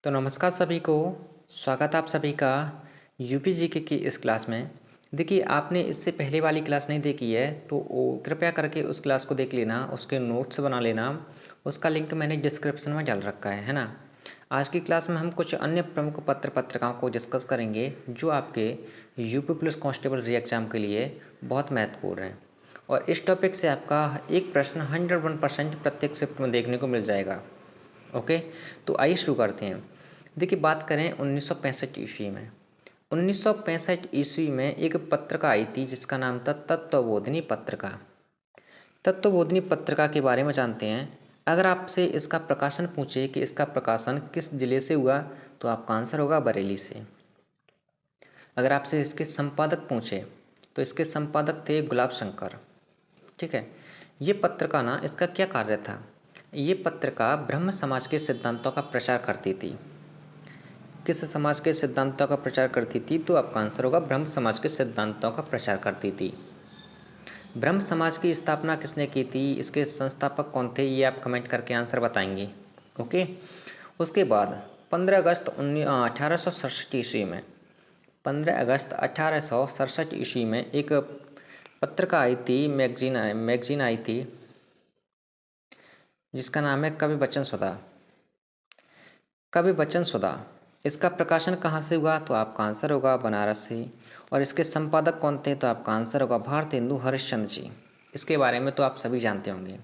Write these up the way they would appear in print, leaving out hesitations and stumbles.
तो नमस्कार सभी को। स्वागत आप सभी का यूपी जीके की इस क्लास में। देखिए, आपने इससे पहले वाली क्लास नहीं देखी है तो वो कृपया करके उस क्लास को देख लेना, उसके नोट्स बना लेना। उसका लिंक मैंने डिस्क्रिप्शन में डाल रखा है ना। आज की क्लास में हम कुछ अन्य प्रमुख पत्र पत्रिकाओं को डिस्कस करेंगे जो आपके यूपी पुलिस कांस्टेबल री एग्ज़ाम के लिए बहुत महत्वपूर्ण है। और इस टॉपिक से आपका एक प्रश्न 101% प्रत्येक शिफ्ट में देखने को मिल जाएगा। ओके, तो आइए शुरू करते हैं। देखिए, बात करें 1965 ईस्वी में। 1965 ईस्वी में एक पत्रिका आई थी जिसका नाम था तत्वबोधिनी पत्रिका। तत्वबोधिनी पत्रिका के बारे में जानते हैं। अगर आपसे इसका प्रकाशन पूछे कि इसका प्रकाशन किस जिले से हुआ तो आपका आंसर होगा बरेली से। अगर आपसे इसके संपादक पूछे तो इसके संपादक थे गुलाब शंकर। ठीक है। ये पत्रिका ना, इसका क्या कार्य था? ये पत्रिका ब्रह्म समाज के सिद्धांतों का प्रचार करती थी। किस समाज के सिद्धांतों का प्रचार करती थी? तो आपका आंसर होगा ब्रह्म समाज के सिद्धांतों का प्रचार करती थी। ब्रह्म समाज की स्थापना किसने की थी? इसके संस्थापक कौन थे? ये आप कमेंट करके आंसर बताएंगे। ओके। उसके बाद 15 अगस्त 1867 ईस्वी में 15 अगस्त 1867 ईस्वी में एक पत्रिका आई थी, मैगजीन आई थी जिसका नाम है कवि वचन सुधा। कवि वचन सुधा, इसका प्रकाशन कहाँ से हुआ? तो आपका आंसर होगा बनारस से। और इसके संपादक कौन थे? तो आपका आंसर होगा भारतेंदु हरिश्चंद्र जी। इसके बारे में तो आप सभी जानते होंगे।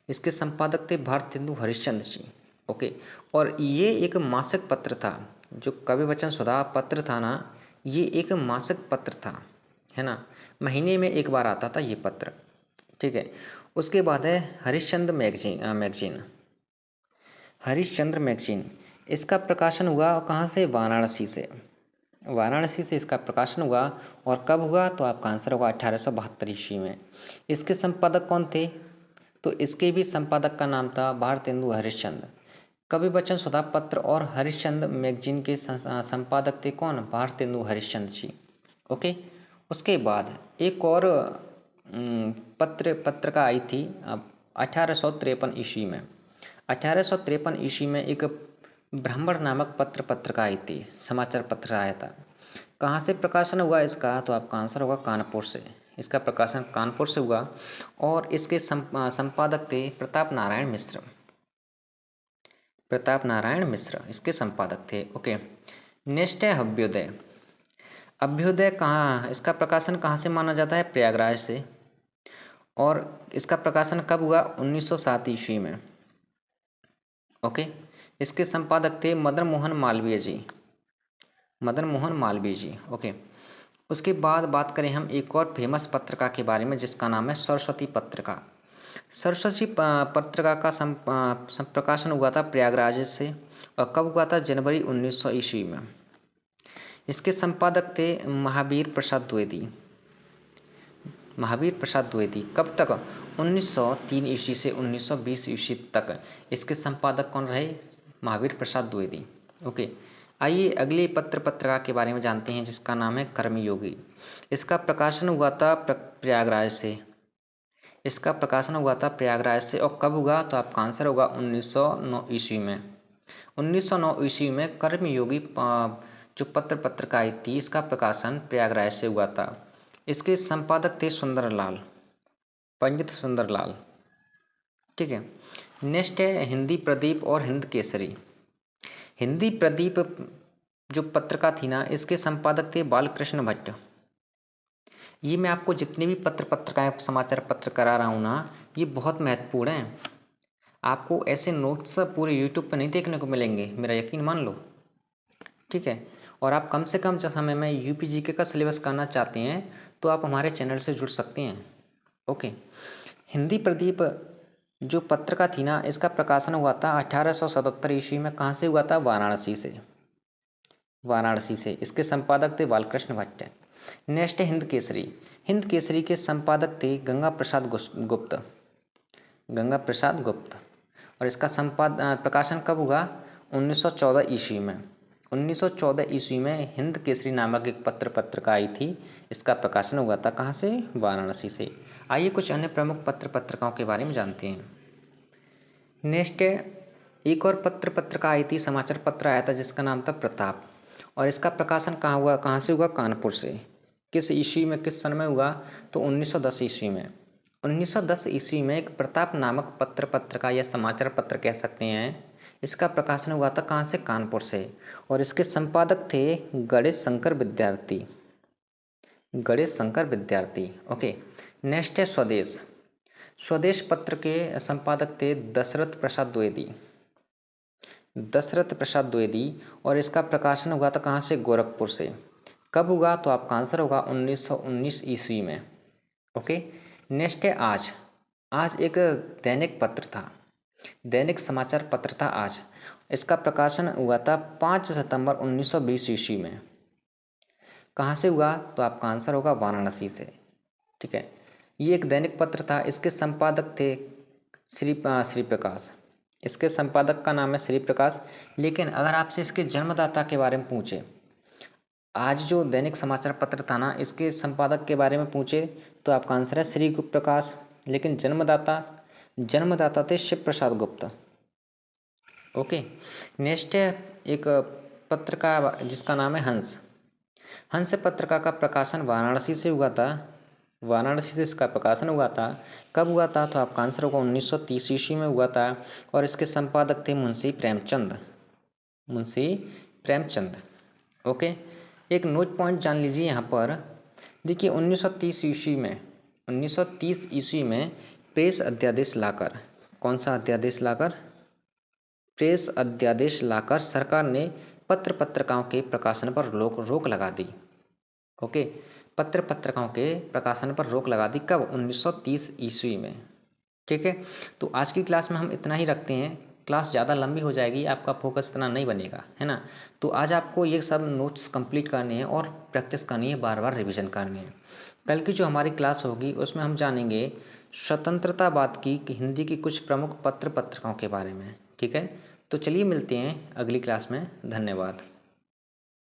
इसके संपादक थे भारतेंदु हरिश्चंद्र जी। ओके। और ये एक मासिक पत्र था। जो कवि वचन सुधा पत्र था ना, ये एक मासिक पत्र था, है ना। महीने में एक बार आता था ये पत्र। ठीक है। उसके बाद है हरिश्चंद्र मैगजीन। हरिश्चंद्र मैगजीन, इसका प्रकाशन हुआ कहाँ से? वाराणसी से। वाराणसी से इसका प्रकाशन हुआ। और कब हुआ? तो आपका आंसर होगा 1872 ईस्वी में। इसके संपादक कौन थे? तो इसके भी संपादक का नाम था भारतेंदु हरिश्चंद्र। कवि वचन सुधा पत्र और हरिश्चंद्र मैगजीन के संपादक थे कौन? भारतेंदु हरिश्चंद्र जी। ओके। उसके बाद एक और पत्रिका आई थी 1853 ईस्वी में। 1853 ईस्वी में एक ब्राह्मण नामक पत्रिका आई थी, समाचार पत्र आया था। कहाँ से प्रकाशन हुआ इसका? तो आपका आंसर होगा कानपुर से। इसका प्रकाशन कानपुर से हुआ। और इसके संपादक थे प्रताप नारायण मिश्र। प्रताप नारायण मिश्र इसके संपादक थे। ओके। नेक्स्ट है अभ्युदय। अभ्युदय कहाँ, इसका प्रकाशन कहाँ से माना जाता है? प्रयागराज से। और इसका प्रकाशन कब हुआ? 1907 ईस्वी में। ओके। इसके संपादक थे मदन मोहन मालवीय जी। मदन मोहन मालवीय जी। ओके। उसके बाद बात करें हम एक और फेमस पत्रिका के बारे में जिसका नाम है सरस्वती पत्रिका। सरस्वती पत्रिका का प्रकाशन हुआ था प्रयागराज से। और कब हुआ था? जनवरी 1900 ईस्वी में। इसके संपादक थे महावीर प्रसाद द्विवेदी। महावीर प्रसाद द्विवेदी कब तक? 1903 ईस्वी से 1920 ईस्वी तक इसके संपादक कौन रहे? महावीर प्रसाद द्विवेदी। ओके। आइए अगली पत्रिका के बारे में जानते हैं जिसका नाम है कर्मयोगी। इसका प्रकाशन हुआ था प्रयागराज से। इसका प्रकाशन हुआ था प्रयागराज से। और कब हुआ? तो आपका आंसर होगा 1909 ईस्वी में। 1909 ईस्वी में कर्मयोगी जो पत्रिका आई थी, इसका प्रकाशन प्रयागराज से हुआ था। इसके संपादक थे सुंदरलाल, पंडित सुंदरलाल। ठीक है। नेक्स्ट है हिंदी प्रदीप और हिंद केसरी। हिंदी प्रदीप जो पत्रिका थी ना, इसके संपादक थे बालकृष्ण भट्ट। ये मैं आपको जितने भी पत्रिकाएं समाचार पत्र करा रहा हूँ ना, ये बहुत महत्वपूर्ण हैं। आपको ऐसे नोट्स पूरे यूट्यूब पर नहीं देखने को मिलेंगे, मेरा यकीन मान लो। ठीक है। और आप कम से कम समय में यूपी जीके का सिलेबस करना चाहते हैं तो आप हमारे चैनल से जुड़ सकते हैं। ओके। हिंदी प्रदीप जो पत्रिका थी ना, इसका प्रकाशन हुआ था 1877 ईस्वी में। कहाँ से हुआ था? वाराणसी से। वाराणसी से। इसके संपादक थे बालकृष्ण भट्ट। नेक्स्ट है हिंद केसरी। हिंद केसरी के संपादक थे गंगा प्रसाद गुप्त। गंगा प्रसाद गुप्त। और इसका प्रकाशन कब हुआ? 1914 ईस्वी में। 1914 ईस्वी में हिंद केसरी नामक एक पत्रिका आई थी। इसका प्रकाशन हुआ था कहाँ से? वाराणसी से। आइए कुछ अन्य प्रमुख पत्रिकाओं के बारे में जानते हैं। नेक्स्ट है एक और पत्र पत्रिका आई थी, समाचार पत्र आया था जिसका नाम था प्रताप, और इसका प्रकाशन कहाँ हुआ, कहाँ से हुआ, कानपुर से। किस ईस्वी में, किस सन में हुआ, तो 1910 ईस्वी में। 1910 ईस्वी में एक प्रताप नामक पत्र पत्रिका या समाचार पत्र कह सकते हैं, इसका प्रकाशन हुआ था कहाँ से, कानपुर से, और इसके संपादक थे गणेश शंकर विद्यार्थी, गणेश शंकर विद्यार्थी। ओके, नेक्स्ट है स्वदेश। स्वदेश पत्र के संपादक थे दशरथ प्रसाद द्विवेदी, दशरथ प्रसाद द्विवेदी, और इसका प्रकाशन हुआ था कहाँ से, गोरखपुर से। कब हुआ, तो आपका आंसर होगा 1919 ईस्वी में। ओके, नेक्स्ट है आज। आज एक दैनिक पत्र था, दैनिक समाचार पत्र था आज। इसका प्रकाशन हुआ था 5 सितंबर 1920 ईस्वी में। कहाँ से हुआ, तो आपका आंसर होगा वाराणसी से। ठीक है, ये एक दैनिक पत्र था, इसके संपादक थे श्री प्रकाश, इसके संपादक का नाम है श्री प्रकाश। लेकिन अगर आपसे इसके जन्मदाता के बारे में पूछे, आज जो दैनिक समाचार पत्र था ना, इसके संपादक के बारे में पूछे, तो आपका आंसर है श्री गुप्त प्रकाश। लेकिन जन्मदाता थे शिव प्रसाद गुप्ता। ओके, नेक्स्ट है एक पत्र का जिसका नाम है हंस। हंस पत्रिका का प्रकाशन वाराणसी से हुआ था, वाराणसी से इसका प्रकाशन हुआ था। कब हुआ था, तो आपका आंसर होगा 1930 ईस्वी में हुआ था, और इसके संपादक थे मुंशी प्रेमचंद, मुंशी प्रेमचंद। ओके, एक नोट पॉइंट जान लीजिए यहाँ पर। देखिए 1930 ईस्वी में, 1930 ईस्वी में प्रेस अध्यादेश लाकर, कौन सा अध्यादेश लाकर, प्रेस अध्यादेश लाकर सरकार ने पत्र पत्रिकाओं के प्रकाशन पर रोक लगा दी। ओके, पत्र पत्रिकाओं के प्रकाशन पर रोक लगा दी, कब, 1930 ईस्वी में। ठीक है, तो आज की क्लास में हम इतना ही रखते हैं, क्लास ज़्यादा लंबी हो जाएगी, आपका फोकस इतना नहीं बनेगा, है ना। तो आज आपको ये सब नोट्स कंप्लीट करने हैं और प्रैक्टिस करनी है, बार बार रिवीजन करनी है। कल की जो हमारी क्लास होगी उसमें हम जानेंगे स्वतंत्रतावाद की हिंदी की कुछ प्रमुख पत्र पत्रिकाओं के बारे में। ठीक है, तो चलिए मिलते हैं अगली क्लास में। धन्यवाद।